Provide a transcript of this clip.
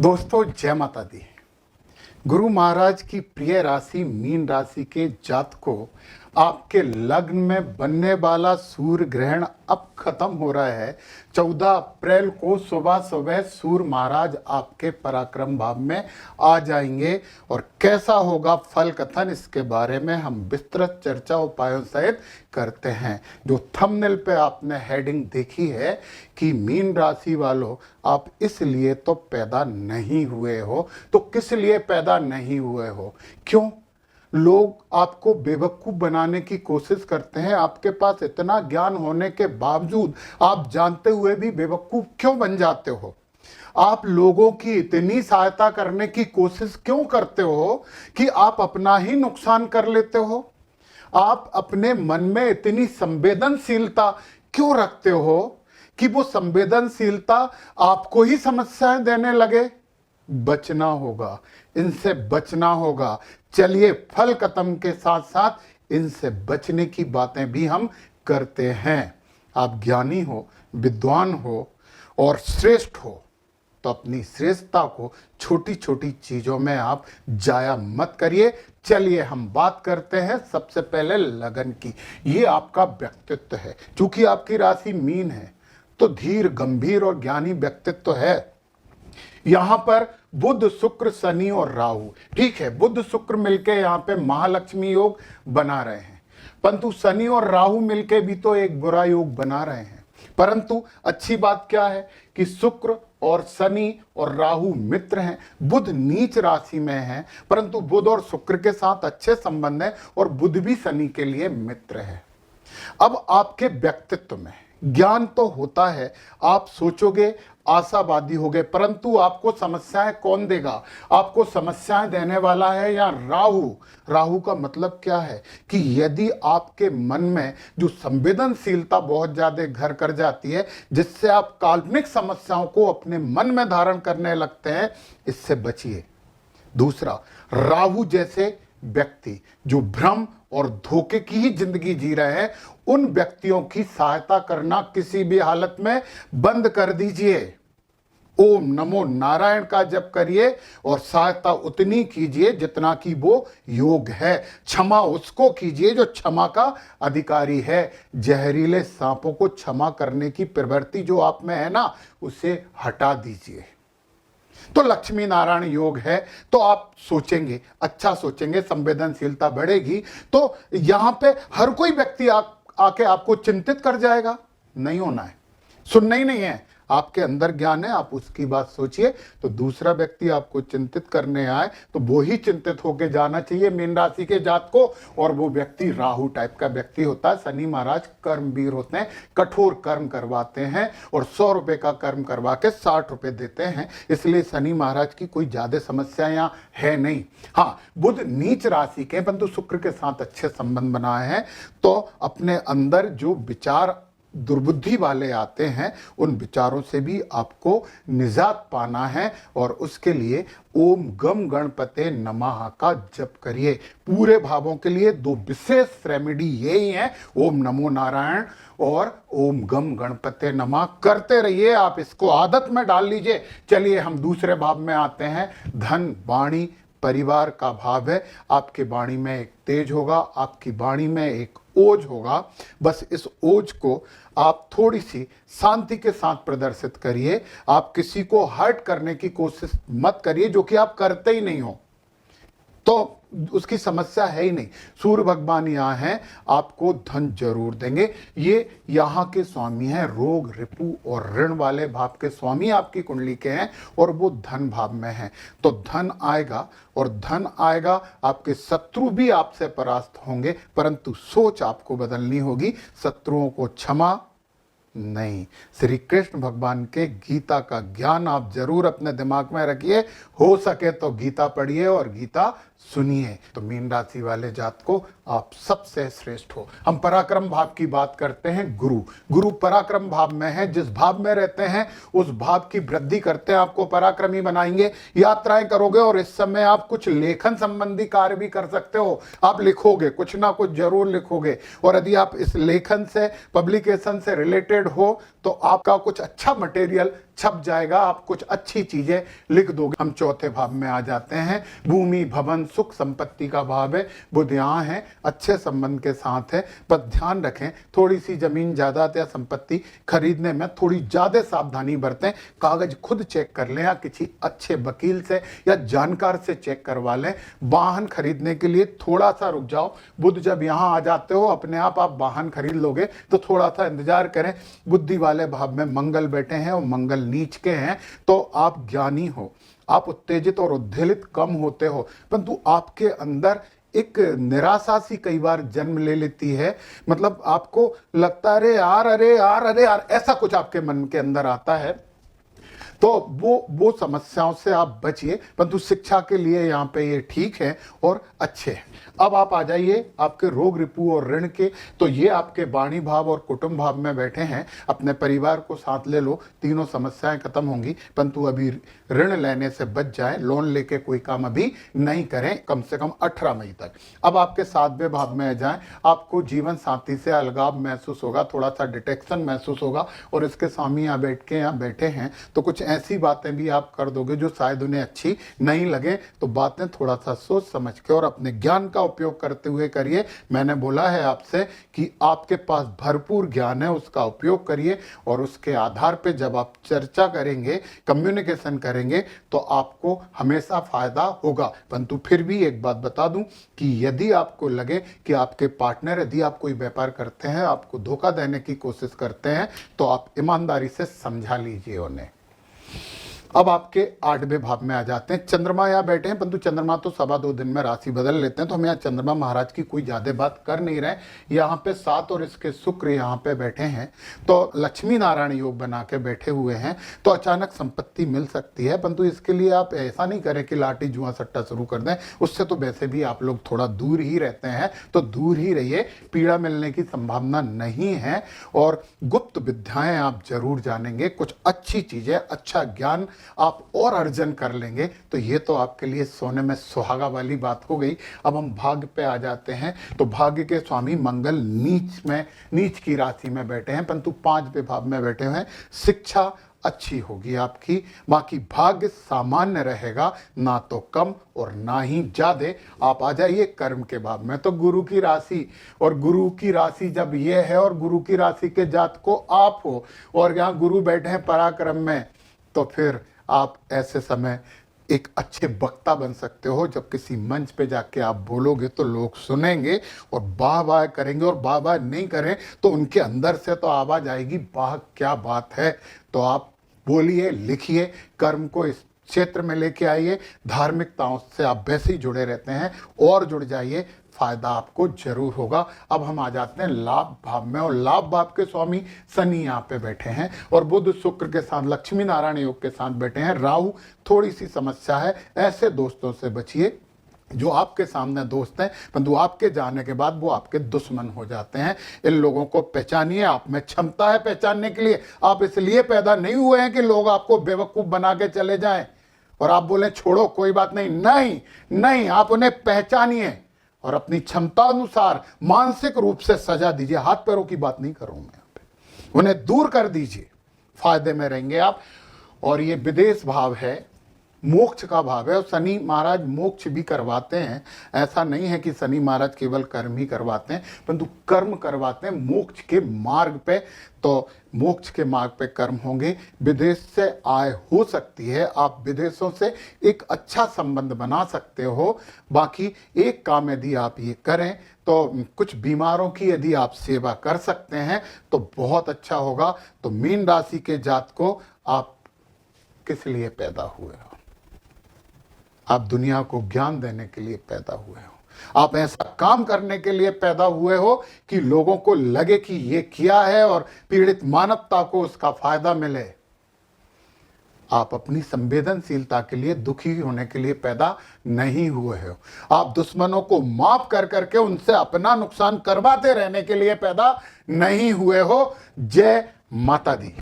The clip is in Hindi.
दोस्तों जय माता दी। गुरु महाराज की प्रिय राशि मीन राशि के जातकों, आपके लग्न में बनने वाला सूर्य ग्रहण अब खत्म हो रहा है। 14 अप्रैल को सुबह सुबह सूर्य महाराज आपके पराक्रम भाव में आ जाएंगे और कैसा होगा फल कथन, इसके बारे में हम विस्तृत चर्चा उपायों सहित करते हैं। जो थंबनेल पे आपने हेडिंग देखी है कि मीन राशि वालों आप इसलिए तो पैदा नहीं हुए हो, तो किस लिए पैदा नहीं हुए हो? क्यों लोग आपको बेवकूफ बनाने की कोशिश करते हैं? आपके पास इतना ज्ञान होने के बावजूद आप जानते हुए भी बेवकूफ क्यों बन जाते हो? आप लोगों की इतनी सहायता करने की कोशिश क्यों करते हो कि आप अपना ही नुकसान कर लेते हो? आप अपने मन में इतनी संवेदनशीलता क्यों रखते हो कि वो संवेदनशीलता आपको ही समस्याएं देने लगे? बचना होगा, इनसे बचना होगा। चलिए फल कथन के साथ साथ इनसे बचने की बातें भी हम करते हैं। आप ज्ञानी हो, विद्वान हो और श्रेष्ठ हो, तो अपनी श्रेष्ठता को छोटी छोटी चीजों में आप जाया मत करिए। चलिए हम बात करते हैं सबसे पहले लगन की। ये आपका व्यक्तित्व है। चूंकि आपकी राशि मीन है तो धीर, गंभीर और ज्ञानी व्यक्तित्व है। यहां पर बुध, शुक्र, शनि और राहु, ठीक है, बुध शुक्र मिलके यहां पे महालक्ष्मी योग बना रहे हैं, परंतु शनि और राहु मिलके भी तो एक बुरा योग बना रहे हैं। परंतु अच्छी बात क्या है कि शुक्र और शनि और राहु मित्र हैं। बुध नीच राशि में है, परंतु बुध और शुक्र के साथ अच्छे संबंध है और बुध भी शनि के लिए मित्र है। अब आपके व्यक्तित्व में ज्ञान तो होता है, आप सोचोगे, आशावादी होगे, परंतु आपको समस्याएं कौन देगा? आपको समस्याएं देने वाला है या राहु? राहु का मतलब क्या है कि यदि आपके मन में जो संवेदनशीलता बहुत ज्यादा घर कर जाती है, जिससे आप काल्पनिक समस्याओं को अपने मन में धारण करने लगते हैं, इससे बचिए। दूसरा, राहु जैसे व्यक्ति जो भ्रम और धोखे की ही जिंदगी जी रहे हैं, उन व्यक्तियों की सहायता करना किसी भी हालत में बंद कर दीजिए। ओम नमो नारायण का जप करिए और सहायता उतनी कीजिए जितना कि वो योग है। क्षमा उसको कीजिए जो क्षमा का अधिकारी है। जहरीले सांपों को क्षमा करने की प्रवृत्ति जो आप में है ना, उसे हटा दीजिए। तो लक्ष्मी नारायण योग है, तो आप सोचेंगे, अच्छा सोचेंगे, संवेदनशीलता बढ़ेगी, तो यहां पे हर कोई व्यक्ति आके आपको चिंतित कर जाएगा। नहीं होना है, सुनना ही नहीं है। आपके अंदर ज्ञान है, आप उसकी बात सोचिए। तो दूसरा व्यक्ति आपको चिंतित करने आए तो वो ही चिंतित होके जाना चाहिए मीन राशि के जात को, और वो व्यक्ति राहु टाइप का व्यक्ति होता है। शनि महाराज कर्मवीर होते हैं, कठोर कर्म करवाते हैं और 100 रुपए का कर्म करवा के 60 रुपए देते हैं। इसलिए शनि महाराज की कोई ज्यादा समस्या यहाँ है नहीं। हाँ, बुध नीच राशि के परंतु शुक्र के साथ अच्छे संबंध बनाए हैं, तो अपने अंदर जो विचार दुर्बुद्धि वाले आते हैं, उन विचारों से भी आपको निजात पाना है। और उसके लिए ओम गम गणपते नमः का जप करिए। पूरे भावों के लिए 2 विशेष रेमेडी यही है, ओम नमो नारायण और ओम गम गणपते नमः करते रहिए। आप इसको आदत में डाल लीजिए। चलिए हम दूसरे भाव में आते हैं। धन, वाणी, परिवार का भाव है। आपके वाणी में एक तेज होगा, आपकी वाणी में एक ओज होगा। बस इस ओज को आप थोड़ी सी शांति के साथ प्रदर्शित करिए। आप किसी को हर्ट करने की कोशिश मत करिए, जो कि आप करते ही नहीं हो, तो उसकी समस्या है ही नहीं। सूर्य भगवान यहाँ हैं, आपको धन जरूर देंगे। ये यहाँ के स्वामी हैं, रोग, रिपु और ऋण वाले भाव के स्वामी आपकी कुंडली के हैं और वो धन भाव में हैं। तो धन आएगा और धन आएगा, आपके शत्रु भी आपसे परास्त होंगे, परंतु सोच आपको बदलनी होगी। शत्रुओं को क्षमा नहीं। श्री कृष्ण भगवान के गीता का ज्ञान आप जरूर अपने दिमाग में रखिए। हो सके तो गीता पढ़िए और गीता सुनिए। तो मीन राशि वाले जात को आप सबसे श्रेष्ठ हो। हम पराक्रम भाव की बात करते हैं। गुरु, गुरु पराक्रम भाव में है। जिस भाव में रहते हैं उस भाव की वृद्धि करते हैं, आपको पराक्रमी बनाएंगे। यात्राएं करोगे और इस समय आप कुछ लेखन संबंधी कार्य भी कर सकते हो। आप लिखोगे, कुछ ना कुछ जरूर लिखोगे, और यदि आप इस लेखन से, पब्लिकेशन से रिलेटेड हो तो आपका कुछ अच्छा मटेरियल छप जाएगा, आप कुछ अच्छी चीजें लिख दोगे। हम चौथे भाव में आ जाते हैं। भूमि भवन सुख संपत्ति का भाव है। बुध यहाँ है, अच्छे संबंध के साथ है, पर ध्यान रखें थोड़ी सी जमीन जायदाद या संपत्ति खरीदने में थोड़ी ज्यादा सावधानी बरतें। कागज खुद चेक कर लें या किसी अच्छे वकील से या जानकार से चेक करवा लें। वाहन खरीदने के लिए थोड़ा सा रुक जाओ। बुध जब यहाँ आ जाते हो अपने आप वाहन खरीद लोगे, तो थोड़ा सा इंतजार करें। बुद्धि वाले भाव में मंगल बैठे हैं और मंगल नीच के हैं, तो आप ज्ञानी हो, आप उत्तेजित और उद्वेलित कम होते हो, परंतु आपके अंदर एक निराशा सी कई बार जन्म ले लेती है। मतलब आपको लगता है अरे यार अरे यार अरे यार, ऐसा कुछ आपके मन के अंदर आता है। तो वो समस्याओं से आप बचिए, परंतु शिक्षा के लिए यहाँ पे ये ठीक है और अच्छे हैं। अब आप आ जाइए आपके रोग रिपु और ऋण के। तो ये आपके वाणी भाव और कुटुंब भाव में बैठे हैं। अपने परिवार को साथ ले लो, तीनों समस्याएं खत्म होंगी, परंतु अभी ऋण लेने से बच जाएं। लोन लेके कोई काम अभी नहीं करें, कम से कम 18 मई तक। अब आपके 7वें भाव में जाएं। आपको जीवन साथी से अलगाव महसूस होगा, थोड़ा सा डिटेक्शन महसूस होगा, और इसके स्वामी यहाँ बैठे हैं, तो कुछ ऐसी बातें भी आप कर दोगे जो शायद उन्हें अच्छी नहीं लगे। तो बातें थोड़ा सा सोच समझ के और अपने ज्ञान का उपयोग करते हुए करिए। मैंने बोला है आपसे कि आपके पास भरपूर ज्ञान है, उसका उपयोग करिए, और उसके आधार पे जब आप चर्चा करेंगे, कम्युनिकेशन करेंगे, तो आपको हमेशा फायदा होगा। परंतु फिर भी एक बात बता दूं कि यदि आपको लगे कि आपके पार्टनर, यदि आप कोई व्यापार करते हैं, आपको धोखा देने की कोशिश करते हैं, तो आप ईमानदारी से समझा लीजिए उन्हें। अब आपके 8वें भाव में आ जाते हैं। चंद्रमा यहाँ बैठे हैं, परंतु चंद्रमा तो 2.25 दिन में राशि बदल लेते हैं, तो हम यहाँ चंद्रमा महाराज की कोई ज्यादा बात कर नहीं रहे। यहाँ पे 7 और इसके शुक्र यहाँ पे बैठे हैं, तो लक्ष्मी नारायण योग बना के बैठे हुए हैं। तो अचानक संपत्ति मिल सकती है, परंतु इसके लिए आप ऐसा नहीं करें कि लाठी जुआ सट्टा शुरू कर दें। उससे तो वैसे भी आप लोग थोड़ा दूर ही रहते हैं, तो दूर ही रहिए। पीड़ा मिलने की संभावना नहीं है, और गुप्त विद्याएं आप जरूर जानेंगे। कुछ अच्छी चीजें, अच्छा ज्ञान आप और अर्जन कर लेंगे। तो ये तो आपके लिए सोने में सुहागा वाली बात हो गई। अब हम भाग्य पे आ जाते हैं। तो भाग्य के स्वामी मंगल नीच की राशि में बैठे हैं, परंतु 5वें भाव में बैठे हुए हैं। शिक्षा अच्छी होगी आपकी, बाकी भाग्य सामान्य रहेगा, ना तो कम और ना ही ज्यादा। आप आ जाइए कर्म के भाव में। तो गुरु की राशि, और गुरु की राशि जब ये है और गुरु की राशि के जात को आप हो, और यहाँ गुरु बैठे हैं पराक्रम में, तो फिर आप ऐसे समय एक अच्छे वक्ता बन सकते हो। जब किसी मंच पे जाके आप बोलोगे तो लोग सुनेंगे और वाह वाह करेंगे, और वाह वाह नहीं करें तो उनके अंदर से तो आवाज आएगी, वाह क्या बात है। तो आप बोलिए, लिखिए, कर्म को इस क्षेत्र में लेके आइए। धार्मिकताओं से आप वैसे ही जुड़े रहते हैं, और जुड़ जाइए, फायदा आपको जरूर होगा। अब हम आ जाते हैं लाभ भाव में, और लाभ भाव के स्वामी शनि यहाँ पे बैठे हैं, और बुध शुक्र के साथ लक्ष्मी नारायण योग के साथ बैठे हैं। राहु थोड़ी सी समस्या है, ऐसे दोस्तों से बचिए जो आपके सामने दोस्त हैं, परंतु आपके जाने के बाद वो आपके दुश्मन हो जाते हैं। इन लोगों को पहचानिए। आप में क्षमता है पहचानने के लिए। आप इसलिए पैदा नहीं हुए हैं कि लोग आपको बेवकूफ बना के चले जाएं और आप बोले छोड़ो कोई बात नहीं। नहीं नहीं, आप उन्हें पहचानिए और अपनी क्षमता अनुसार मानसिक रूप से सजा दीजिए। हाथ पैरों की बात नहीं कर रहा हूं मैं यहाँ पे, उन्हें दूर कर दीजिए, फायदे में रहेंगे आप। और ये विदेश भाव है, मोक्ष का भाव है, और शनि महाराज मोक्ष भी करवाते हैं। ऐसा नहीं है कि शनि महाराज केवल कर्म ही करवाते हैं, परंतु कर्म करवाते हैं मोक्ष के मार्ग पे। तो मोक्ष के मार्ग पे कर्म होंगे। विदेश से आय हो सकती है, आप विदेशों से एक अच्छा संबंध बना सकते हो। बाकी एक काम यदि आप ये करें तो कुछ बीमारों की यदि आप सेवा कर सकते हैं तो बहुत अच्छा होगा। तो मीन राशि के जात को आप किस लिए पैदा हुए हो? आप दुनिया को ज्ञान देने के लिए पैदा हुए हो। आप ऐसा काम करने के लिए पैदा हुए हो कि लोगों को लगे कि ये किया है और पीड़ित मानवता को उसका फायदा मिले। आप अपनी संवेदनशीलता के लिए, दुखी होने के लिए पैदा नहीं हुए हो। आप दुश्मनों को माफ कर करके उनसे अपना नुकसान करवाते रहने के लिए पैदा नहीं हुए हो। जय माता दी।